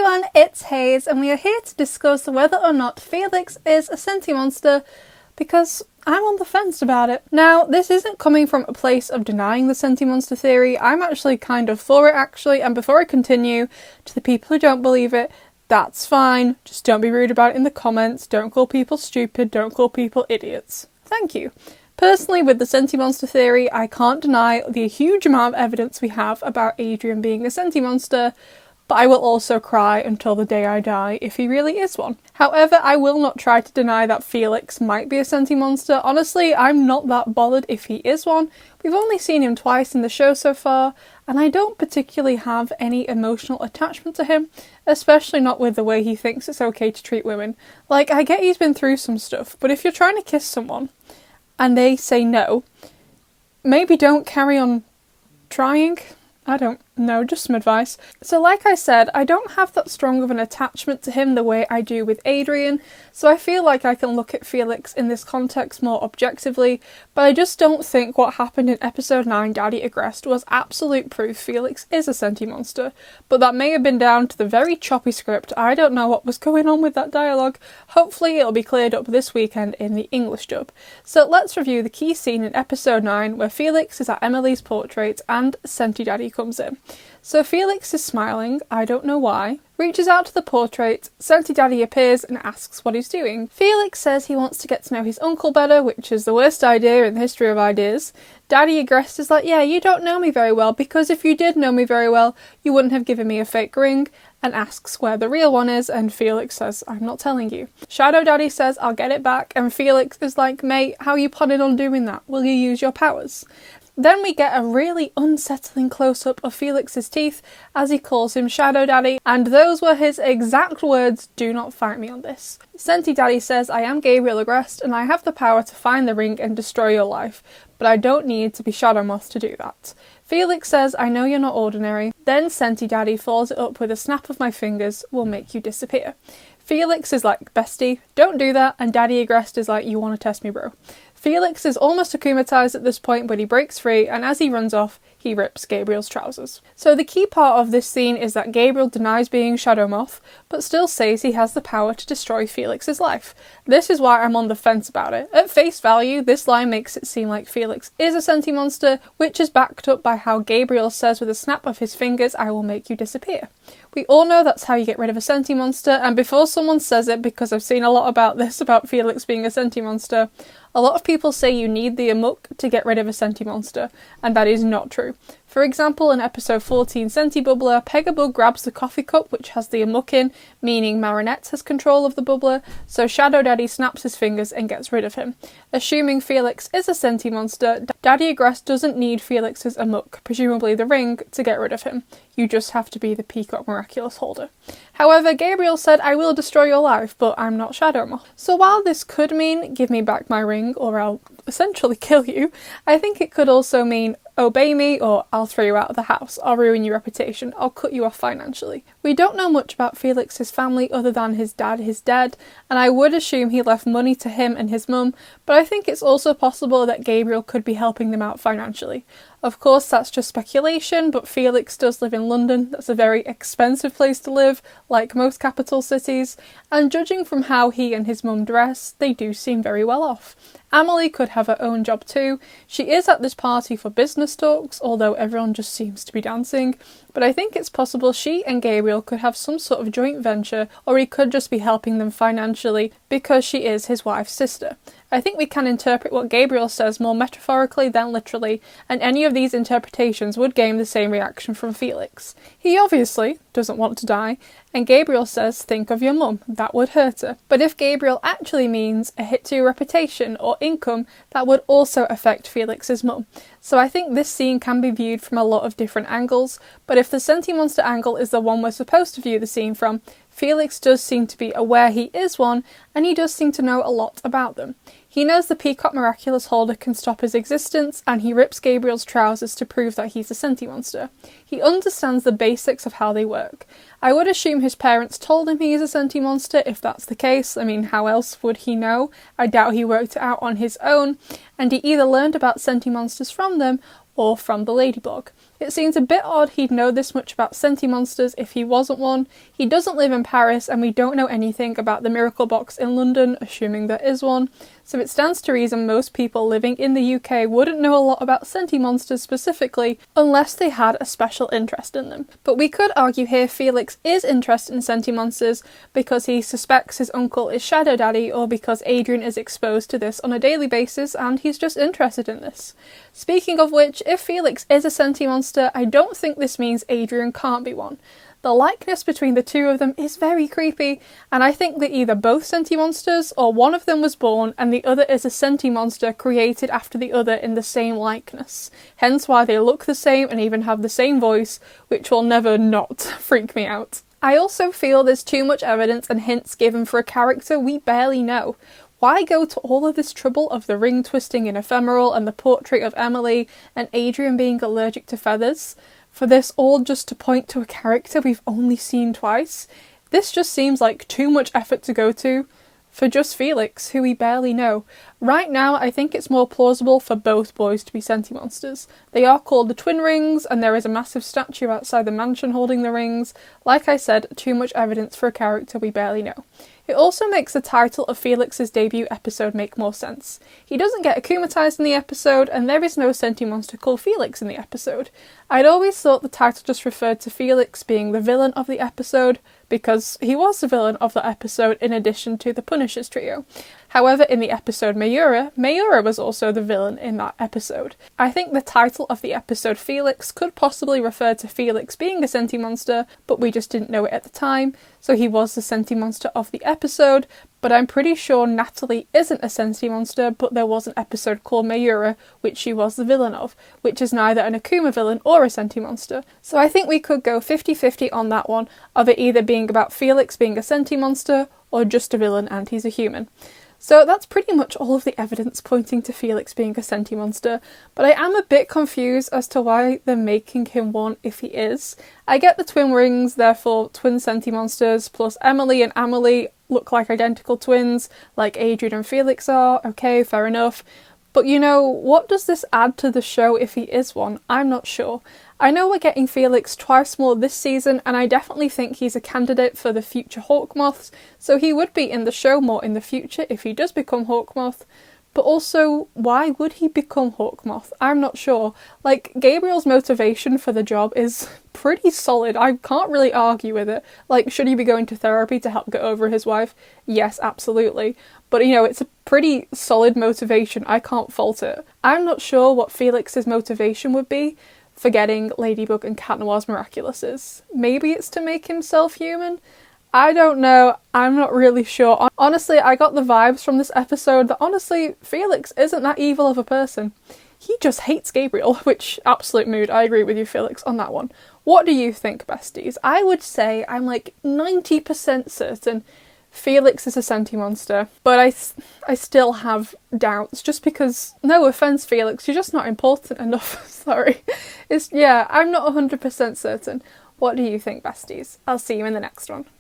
everyone, it's Hayes and we are here to discuss whether or not Felix is a Sentimonster because I'm on the fence about it. Now, this isn't coming from a place of denying the Sentimonster theory. I'm actually kind of for it actually, and before I continue, to the people who don't believe it, that's fine. Just don't be rude about it in the comments, don't call people stupid, don't call people idiots. Thank you. Personally, with the Sentimonster theory, I can't deny the huge amount of evidence we have about Adrian being a Sentimonster, but I will also cry until the day I die if he really is one. However, I will not try to deny that Felix might be a Sentimonster. Honestly, I'm not that bothered if he is one. We've only seen him twice in the show so far, and I don't particularly have any emotional attachment to him, especially not with the way he thinks it's okay to treat women. Like, I get he's been through some stuff, but if you're trying to kiss someone and they say no, maybe don't carry on trying. I don't know, just some advice. So like I said, I don't have that strong of an attachment to him the way I do with Adrian, so I feel like I can look at Felix in this context more objectively, but I just don't think what happened in episode 9, Daddy Agrest, was absolute proof Felix is a Sentimonster, but that may have been down to the very choppy script. I don't know what was going on with that dialogue. Hopefully it'll be cleared up this weekend in the English dub. So let's review the key scene in episode 9 where Felix is at Emily's portrait and Senti Daddy comes in. So Felix is smiling, I don't know why, reaches out to the portrait, Senti Daddy appears and asks what he's doing. Felix says he wants to get to know his uncle better, which is the worst idea in the history of ideas. Daddy Agrest is like, yeah, you don't know me very well, because if you did know me very well, you wouldn't have given me a fake ring, and asks where the real one is, and Felix says, I'm not telling you. Shadow Daddy says, I'll get it back, and Felix is like, mate, how are you planning on doing that? Will you use your powers? Then we get a really unsettling close-up of Felix's teeth as he calls him Shadow Daddy, and those were his exact words, do not fight me on this. Senti Daddy says, I am Gabriel Agrest and I have the power to find the ring and destroy your life, but I don't need to be Shadow Moth to do that. Felix says, I know you're not ordinary. Then Senti Daddy follows it up with a snap of my fingers will make you disappear. Felix is like, bestie, don't do that, and Daddy Agrest is like, you want to test me, bro. Felix is almost akumatized at this point, but he breaks free, and as he runs off, he rips Gabriel's trousers. So the key part of this scene is that Gabriel denies being Shadow Moth, but still says he has the power to destroy Felix's life. This is why I'm on the fence about it. At face value, this line makes it seem like Felix is a Sentimonster, which is backed up by how Gabriel says with a snap of his fingers, I will make you disappear. We all know that's how you get rid of a Sentimonster, and before someone says it, because I've seen a lot about this, about Felix being a Sentimonster, a lot of people say you need the amok to get rid of a Sentimonster, and that is not true. For example, in episode 14 Senti Bubbler, Pegabug grabs the coffee cup which has the amok in, meaning Marinette has control of the bubbler, so Shadow Daddy snaps his fingers and gets rid of him. Assuming Felix is a Sentimonster, Daddy Agrest doesn't need Felix's amok, presumably the ring, to get rid of him. You just have to be the Peacock Miraculous holder. However, Gabriel said, I will destroy your life, but I'm not Shadow Moth. So while this could mean, give me back my ring, or I'll essentially kill you, I think it could also mean, obey me, or I'll throw you out of the house, I'll ruin your reputation, I'll cut you off financially. We don't know much about Felix's family other than his dad is dead, and I would assume he left money to him and his mum, but I think it's also possible that Gabriel could be helping them out financially. Of course, that's just speculation, but Felix does live in London. That's a very expensive place to live, like most capital cities, and judging from how he and his mum dress, they do seem very well off. Emily could have her own job too. She is at this party for business talks, although everyone just seems to be dancing, but I think it's possible she and Gabriel could have some sort of joint venture, or he could just be helping them financially because she is his wife's sister. I think we can interpret what Gabriel says more metaphorically than literally, and any of these interpretations would gain the same reaction from Felix. He obviously doesn't want to die, and Gabriel says, think of your mum, that would hurt her. But if Gabriel actually means a hit to your reputation or income, that would also affect Felix's mum. So I think this scene can be viewed from a lot of different angles, but if the Sentimonster angle is the one we're supposed to view the scene from, Felix does seem to be aware he is one, and he does seem to know a lot about them. He knows the Peacock Miraculous holder can stop his existence, and he rips Gabriel's trousers to prove that he's a Sentimonster. He understands the basics of how they work. I would assume his parents told him he is a Sentimonster if that's the case. I mean, how else would he know? I doubt he worked it out on his own, and he either learned about Sentimonsters from them or from the Ladybug. It seems a bit odd he'd know this much about Sentimonsters if he wasn't one. He doesn't live in Paris, and we don't know anything about the Miracle Box in London, assuming there is one. So it stands to reason most people living in the UK wouldn't know a lot about Sentimonsters specifically, unless they had a special interest in them. But we could argue here Felix is interested in Sentimonsters because he suspects his uncle is Shadow Daddy, or because Adrian is exposed to this on a daily basis and he's just interested in this. Speaking of which, if Felix is a Sentimonster, I don't think this means Adrian can't be one. The likeness between the two of them is very creepy, and I think they're either both Sentimonsters or one of them was born and the other is a Sentimonster created after the other in the same likeness. Hence why they look the same and even have the same voice, which will never not freak me out. I also feel there's too much evidence and hints given for a character we barely know. Why go to all of this trouble of the ring twisting in Ephemeral and the portrait of Emily and Adrian being allergic to feathers? For this all just to point to a character we've only seen twice? This just seems like too much effort to go to for just Felix, who we barely know. Right now, I think it's more plausible for both boys to be Sentimonsters. They are called the Twin Rings, and there is a massive statue outside the mansion holding the rings. Like I said, too much evidence for a character we barely know. It also makes the title of Felix's debut episode make more sense. He doesn't get akumatized in the episode, and there is no Sentimonster called Felix in the episode. I'd always thought the title just referred to Felix being the villain of the episode, because he was the villain of the episode in addition to the Punishers trio. However, in the episode Mayura was also the villain in that episode. I think the title of the episode Felix could possibly refer to Felix being a Sentimonster, but we just didn't know it at the time, so he was the Sentimonster of the episode. But I'm pretty sure Natalie isn't a Sentimonster, but there was an episode called Mayura, which she was the villain of, which is neither an Akuma villain or a Sentimonster. So I think we could go 50-50 on that one, of it either being about Felix being a Sentimonster, or just a villain and he's a human. So that's pretty much all of the evidence pointing to Felix being a Sentimonster, but I am a bit confused as to why they're making him one if he is. I get the twin rings, therefore twin Sentimonsters, plus Emily and Amelie look like identical twins, like Adrian and Felix are, okay, fair enough. But you know, what does this add to the show if he is one? I'm not sure. I know we're getting Felix twice more this season, and I definitely think he's a candidate for the future Hawkmoths, so he would be in the show more in the future if he does become Hawkmoth. But also, why would he become Hawkmoth? I'm not sure. Like, Gabriel's motivation for the job is pretty solid. I can't really argue with it. Like, should he be going to therapy to help get over his wife? Yes, absolutely. But, you know, it's a pretty solid motivation. I can't fault it. I'm not sure what Felix's motivation would be for getting Ladybug and Cat Noir's Miraculouses. Maybe it's to make himself human? I don't know. I'm not really sure. Honestly, I got the vibes from this episode that honestly, Felix isn't that evil of a person. He just hates Gabriel, which absolute mood. I agree with you, Felix, on that one. What do you think, besties? I would say I'm like 90% certain Felix is a Sentimonster, but I still have doubts, just because, no offense Felix, you're just not important enough. Sorry. I'm not 100% certain. What do you think, besties? I'll see you in the next one.